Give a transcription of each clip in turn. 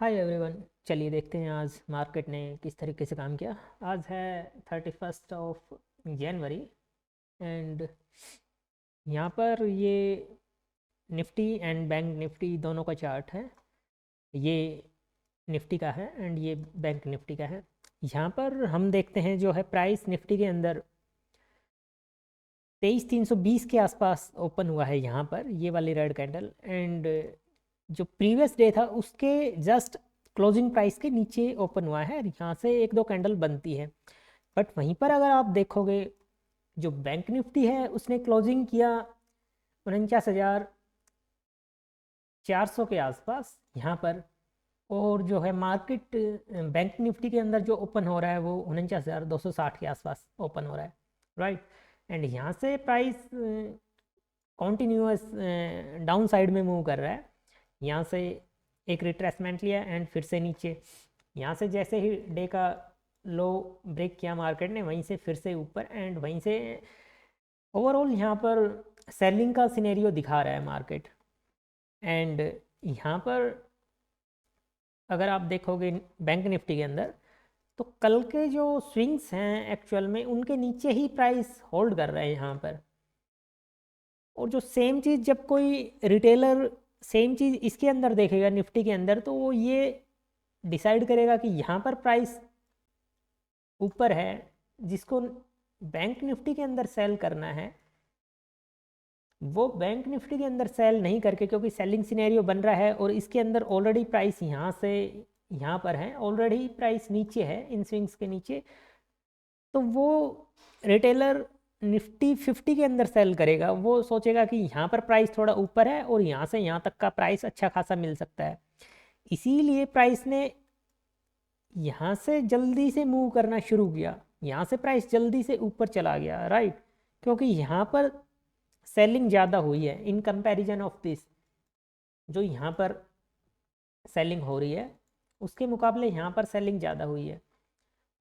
Hi everyone. चलिए देखते हैं आज मार्केट ने किस तरीके से काम किया। आज है 31 जनवरी एंड यहाँ पर ये निफ्टी एंड बैंक निफ्टी दोनों का चार्ट है। ये निफ्टी का है एंड ये बैंक निफ्टी का है। यहाँ पर हम देखते हैं जो है प्राइस निफ्टी के अंदर 23,320 के आसपास ओपन हुआ है यहाँ पर, ये वाली रेड कैंडल। एंड जो प्रीवियस डे था उसके जस्ट क्लोजिंग प्राइस के नीचे ओपन हुआ है, यहाँ से एक दो कैंडल बनती है। बट वहीं पर अगर आप देखोगे जो बैंक निफ्टी है उसने क्लोजिंग किया 49,400 के आसपास यहाँ पर। और जो है मार्केट बैंक निफ्टी के अंदर जो ओपन हो रहा है वो 49,260 के आसपास ओपन हो रहा है, राइट। एंड यहाँ से प्राइस कॉन्टिन्यूअस डाउन साइड में मूव कर रहा है। यहाँ से एक रिट्रेसमेंट लिया एंड फिर से नीचे, यहाँ से जैसे ही डे का लो ब्रेक किया मार्केट ने वहीं से फिर से ऊपर एंड वहीं से ओवरऑल यहाँ पर सेलिंग का सिनेरियो दिखा रहा है मार्केट। एंड यहाँ पर अगर आप देखोगे बैंक निफ्टी के अंदर तो कल के जो स्विंग्स हैं एक्चुअल में उनके नीचे ही प्राइस होल्ड कर रहा है यहाँ पर। और जो सेम चीज़ जब कोई रिटेलर सेम चीज़ इसके अंदर देखेगा निफ्टी के अंदर तो वो ये डिसाइड करेगा कि यहाँ पर प्राइस ऊपर है, जिसको बैंक निफ्टी के अंदर सेल करना है वो बैंक निफ्टी के अंदर सेल नहीं करके, क्योंकि सेलिंग सिनेरियो बन रहा है और इसके अंदर ऑलरेडी प्राइस यहाँ से यहाँ पर है, ऑलरेडी प्राइस नीचे है इन स्विंग्स के नीचे। तो वो रिटेलर निफ्टी 50 के अंदर सेल करेगा, वो सोचेगा कि यहाँ पर प्राइस थोड़ा ऊपर है और यहाँ से यहाँ तक का प्राइस अच्छा खासा मिल सकता है। इसीलिए प्राइस ने यहाँ से जल्दी से मूव करना शुरू किया, यहाँ से प्राइस जल्दी से ऊपर चला गया, राइट। क्योंकि यहाँ पर सेलिंग ज़्यादा हुई है इन कंपैरिजन ऑफ दिस। जो यहाँ पर सेलिंग हो रही है उसके मुकाबले यहाँ पर सेलिंग ज़्यादा हुई है।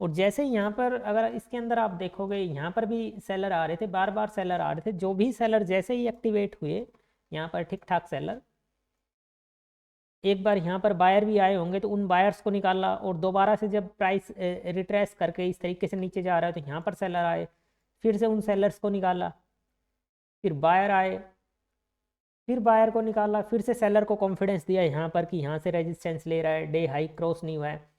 और जैसे यहाँ पर अगर इसके अंदर आप देखोगे यहाँ पर भी सेलर आ रहे थे, बार बार सेलर आ रहे थे। जो भी सेलर जैसे ही एक्टिवेट हुए यहाँ पर ठीक ठाक सेलर, एक बार यहाँ पर बायर भी आए होंगे तो उन बायर्स को निकाला और दोबारा से जब प्राइस रिट्रेस करके इस तरीके से नीचे जा रहा है तो यहाँ पर सेलर आए, फिर से उन सेलर्स को निकाला, फिर बायर आए, फिर बायर को निकाला, फिर से सेलर को कॉन्फिडेंस दिया यहाँ पर कि यहाँ से रेजिस्टेंस ले रहा है, डे हाई क्रॉस नहीं हुआ है।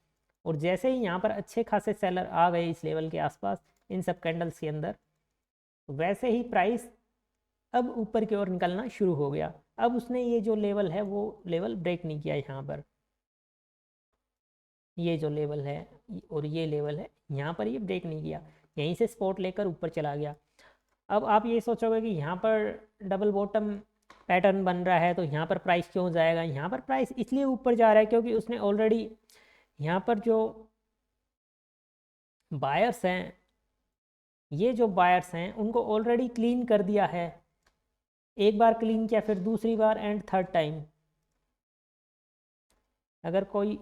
और जैसे ही यहाँ पर अच्छे खासे सेलर आ गए इस लेवल के आसपास इन सब कैंडल्स के अंदर, वैसे ही प्राइस अब ऊपर की ओर निकलना शुरू हो गया। अब उसने ये जो लेवल है वो लेवल ब्रेक नहीं किया यहाँ पर, ये जो लेवल है और ये लेवल है यहाँ पर ये ब्रेक नहीं किया, यहीं से स्पॉट लेकर ऊपर चला गया। अब आप ये सोचोगे कि यहाँ पर डबल बॉटम पैटर्न बन रहा है तो यहाँ पर प्राइस क्यों जाएगा। यहाँ पर प्राइस इसलिए ऊपर जा रहा है क्योंकि उसने ऑलरेडी यहाँ पर जो बायर्स हैं, ये जो बायर्स हैं उनको ऑलरेडी क्लीन कर दिया है। एक बार क्लीन किया, फिर दूसरी बार एंड थर्ड टाइम। अगर कोई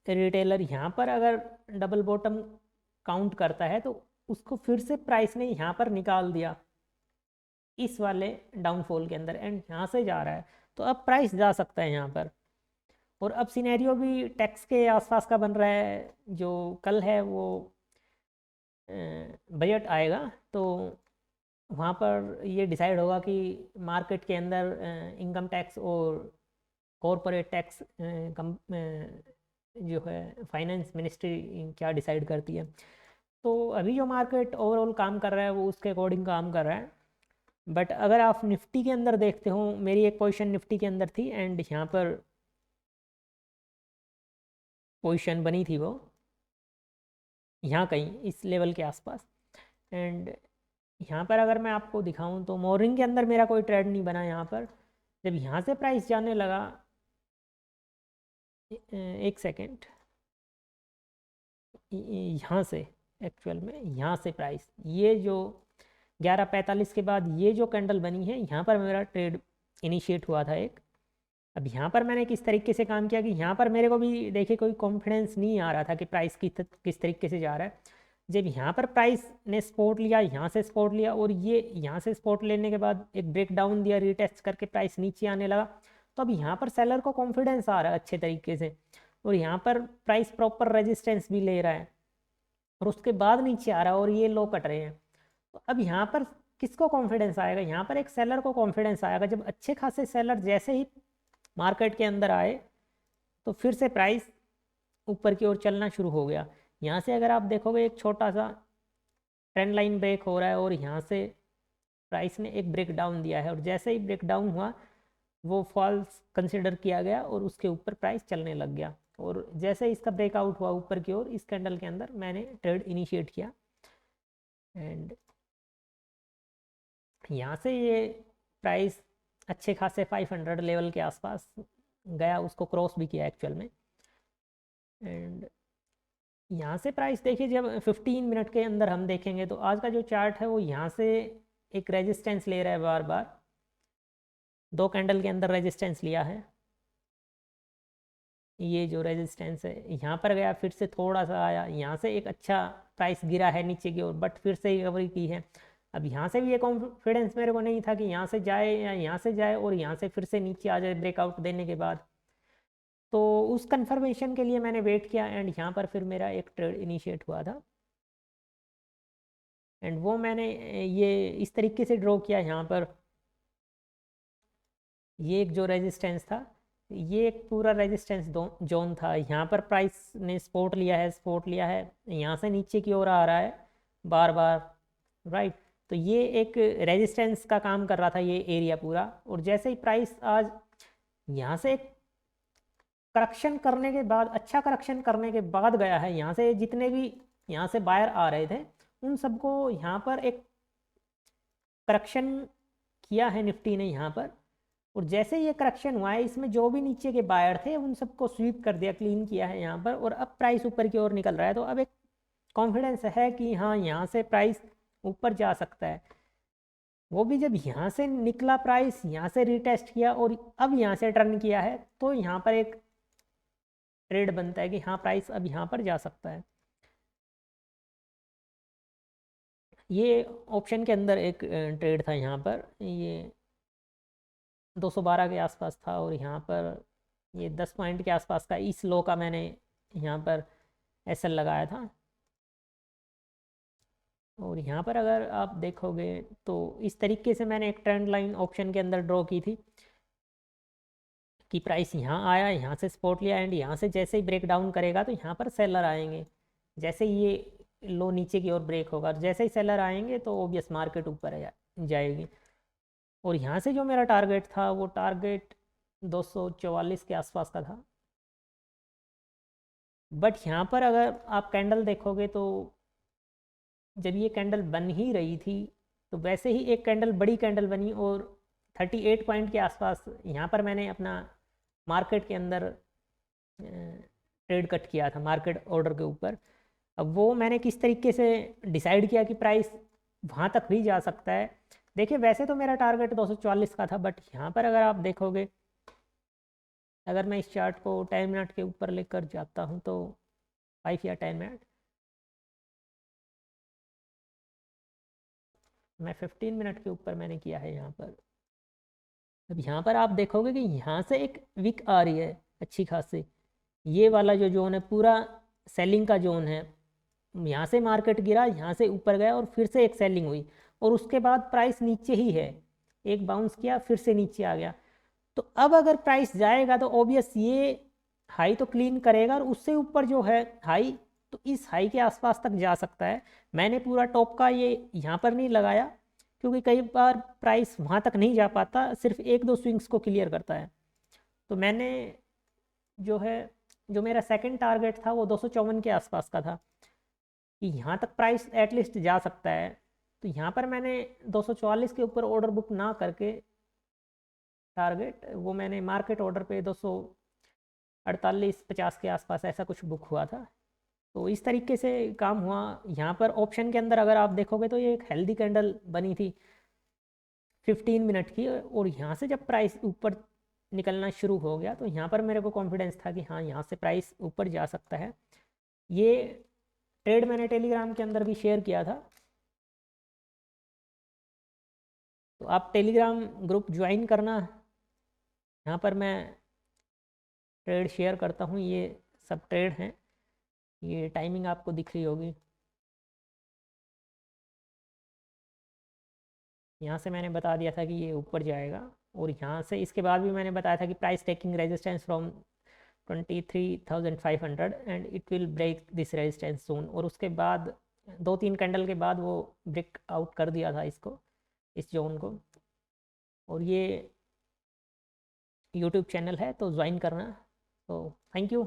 रिटेलर यहाँ पर अगर डबल बॉटम काउंट करता है तो उसको फिर से प्राइस ने यहाँ पर निकाल दिया इस वाले डाउनफॉल के अंदर एंड यहाँ से जा रहा है। तो अब प्राइस जा सकता है यहाँ पर। और अब सिनेरियो भी टैक्स के आसपास का बन रहा है। जो कल है वो बजट आएगा तो वहाँ पर ये डिसाइड होगा कि मार्केट के अंदर इनकम टैक्स और कॉरपोरेट टैक्स जो है फाइनेंस मिनिस्ट्री क्या डिसाइड करती है। तो अभी जो मार्केट ओवरऑल काम कर रहा है वो उसके अकॉर्डिंग काम कर रहा है। बट अगर आप निफ्टी के अंदर देखते हो, मेरी एक पोजीशन निफ्टी के अंदर थी एंड यहाँ पर पोजीशन बनी थी वो यहाँ कहीं इस लेवल के आसपास। एंड यहाँ पर अगर मैं आपको दिखाऊं तो मॉर्निंग के अंदर मेरा कोई ट्रेड नहीं बना। यहाँ पर जब यहाँ से प्राइस जाने लगा, एक सेकेंड, यहाँ से एक्चुअल में यहाँ से प्राइस ये जो 11:45 के बाद ये जो कैंडल बनी है यहाँ पर मेरा ट्रेड इनिशिएट हुआ था एक। अब यहाँ पर मैंने किस तरीके से काम किया कि यहाँ पर मेरे को भी देखिए कोई कॉन्फिडेंस नहीं आ रहा था कि प्राइस किस तरीके से जा रहा है। जब यहाँ पर प्राइस ने सपोर्ट लिया, यहाँ से सपोर्ट लिया और ये यहाँ से सपोर्ट लेने के बाद एक ब्रेकडाउन दिया, रीटेस्ट करके प्राइस नीचे आने लगा, तो अब यहाँ पर सेलर को कॉन्फिडेंस आ रहा है अच्छे तरीके से, और यहाँ पर प्राइस प्रॉपर रेजिस्टेंस भी ले रहा है, और उसके बाद नीचे आ रहा है और ये लो कट रहे हैं। तो अब यहाँ पर किसको कॉन्फिडेंस आएगा? यहाँ पर एक सेलर को कॉन्फिडेंस आएगा। जब अच्छे खासे सेलर जैसे ही मार्केट के अंदर आए तो फिर से प्राइस ऊपर की ओर चलना शुरू हो गया। यहाँ से अगर आप देखोगे एक छोटा सा ट्रेंड लाइन ब्रेक हो रहा है, और यहाँ से प्राइस ने एक ब्रेक डाउन दिया है, और जैसे ही ब्रेक डाउन हुआ वो फॉल्स कंसिडर किया गया और उसके ऊपर प्राइस चलने लग गया। और जैसे ही इसका ब्रेकआउट हुआ ऊपर की ओर इस कैंडल के अंदर, मैंने ट्रेड इनिशिएट किया, एंड यहाँ से ये प्राइस अच्छे खासे 500 लेवल के आसपास गया, उसको क्रॉस भी किया एक्चुअल में। एंड यहाँ से प्राइस देखिए, जब 15 मिनट के अंदर हम देखेंगे तो आज का जो चार्ट है वो यहाँ से एक रेजिस्टेंस ले रहा है, बार बार 2 कैंडल के अंदर रेजिस्टेंस लिया है। ये जो रेजिस्टेंस है यहाँ पर गया, फिर से थोड़ा सा आया, यहाँ से एक अच्छा प्राइस गिरा है नीचे की ओर, बट फिर से रिकवरी की है। अब यहाँ से भी ये कॉन्फिडेंस मेरे को नहीं था कि यहाँ से जाए या यहाँ से जाए और यहाँ से फिर से नीचे आ जाए ब्रेकआउट देने के बाद। तो उस कंफर्मेशन के लिए मैंने वेट किया, एंड यहाँ पर फिर मेरा एक ट्रेड इनिशिएट हुआ था, एंड वो मैंने ये इस तरीके से ड्रॉ किया। यहाँ पर ये एक जो रेजिस्टेंस था, ये एक पूरा रेजिस्टेंस जोन था। यहाँ पर प्राइस ने सपोर्ट लिया है, यहाँ से नीचे की ओर आ रहा है बार बार, राइट। तो ये एक रेजिस्टेंस का काम कर रहा था ये एरिया पूरा, और जैसे ही प्राइस आज यहाँ से एक करेक्शन करने के बाद, अच्छा करेक्शन करने के बाद गया है, यहाँ से जितने भी यहाँ से बायर आ रहे थे उन सबको यहाँ पर एक करेक्शन किया है निफ्टी ने यहाँ पर। और जैसे ये करेक्शन हुआ है, इसमें जो भी नीचे के बायर थे उन सबको स्वीप कर दिया, क्लीन किया है यहाँ पर, और अब प्राइस ऊपर की ओर निकल रहा है। तो अब एक कॉन्फिडेंस है कि हाँ, यहाँ से प्राइस ऊपर जा सकता है। वो भी जब यहाँ से निकला प्राइस, यहाँ से रिटेस्ट किया और अब यहाँ से टर्न किया है, तो यहाँ पर एक ट्रेड बनता है कि हाँ, प्राइस अब यहाँ पर जा सकता है। ये ऑप्शन के अंदर एक ट्रेड था यहाँ पर, ये 212 के आसपास था, और यहाँ पर ये 10 पॉइंट के आसपास का इस लो का मैंने यहाँ पर एसएल लगाया था। और यहाँ पर अगर आप देखोगे तो इस तरीके से मैंने एक ट्रेंड लाइन ऑप्शन के अंदर ड्रॉ की थी कि प्राइस यहाँ आया, यहाँ से सपोर्ट लिया, एंड यहाँ से जैसे ही ब्रेक डाउन करेगा तो यहाँ पर सेलर आएंगे। जैसे ही ये लो नीचे की ओर ब्रेक होगा, जैसे ही सेलर आएंगे तो ओबियस मार्केट ऊपर जाएगी। और यहाँ से जो मेरा टारगेट था वो टारगेट 244 के आसपास का था। बट यहाँ पर अगर आप कैंडल देखोगे तो जब ये कैंडल बन ही रही थी तो वैसे ही एक कैंडल, बड़ी कैंडल बनी, और 38 पॉइंट के आसपास यहाँ पर मैंने अपना मार्केट के अंदर ट्रेड कट किया था मार्केट ऑर्डर के ऊपर। अब वो मैंने किस तरीके से डिसाइड किया कि प्राइस वहाँ तक भी जा सकता है। देखिए, वैसे तो मेरा टारगेट 244 का था, बट यहाँ पर अगर आप देखोगे, अगर मैं इस चार्ट को 10 मिनट के ऊपर लेकर जाता हूँ तो 5 या 10 मिनट, मैं 15 मिनट के ऊपर मैंने किया है यहाँ पर। अब यहाँ पर आप देखोगे कि यहाँ से एक विक आ रही है अच्छी खासी, ये वाला जो जोन है पूरा सेलिंग का जोन है। यहाँ से मार्केट गिरा, यहाँ से ऊपर गया और फिर से एक सेलिंग हुई, और उसके बाद प्राइस नीचे ही है, एक बाउंस किया फिर से नीचे आ गया। तो अब अगर प्राइस जाएगा तो ऑब्वियस ये हाई तो क्लीन करेगा, और उससे ऊपर जो है हाई, तो इस हाई के आसपास तक जा सकता है। मैंने पूरा टॉप का ये यहाँ पर नहीं लगाया, क्योंकि कई बार प्राइस वहाँ तक नहीं जा पाता, सिर्फ 1-2 स्विंग्स को क्लियर करता है। तो मैंने जो है, जो मेरा सेकंड टारगेट था वो 254 के आसपास का था कि यहाँ तक प्राइस एटलीस्ट जा सकता है। तो यहाँ पर मैंने 244 के ऊपर ऑर्डर बुक ना करके टारगेट वो मैंने मार्केट ऑर्डर पे 248-50 के आसपास ऐसा कुछ बुक हुआ था। तो इस तरीके से काम हुआ। यहाँ पर ऑप्शन के अंदर अगर आप देखोगे तो ये एक हेल्दी कैंडल बनी थी 15 मिनट की, और यहाँ से जब प्राइस ऊपर निकलना शुरू हो गया तो यहाँ पर मेरे को कॉन्फिडेंस था कि हाँ, यहाँ से प्राइस ऊपर जा सकता है। ये ट्रेड मैंने टेलीग्राम के अंदर भी शेयर किया था, तो आप टेलीग्राम ग्रुप ज्वाइन करना, यहाँ पर मैं ट्रेड शेयर करता हूँ, ये सब ट्रेड हैं, ये टाइमिंग आपको दिख रही होगी। यहाँ से मैंने बता दिया था कि ये ऊपर जाएगा, और यहाँ से इसके बाद भी मैंने बताया था कि price taking resistance from 23,500 and it will break this resistance zone. और उसके बाद 2-3 कैंडल के बाद वो ब्रेक आउट कर दिया था इसको, इस जोन को। और ये यूट्यूब चैनल है तो ज्वाइन करना। तो थैंक यू।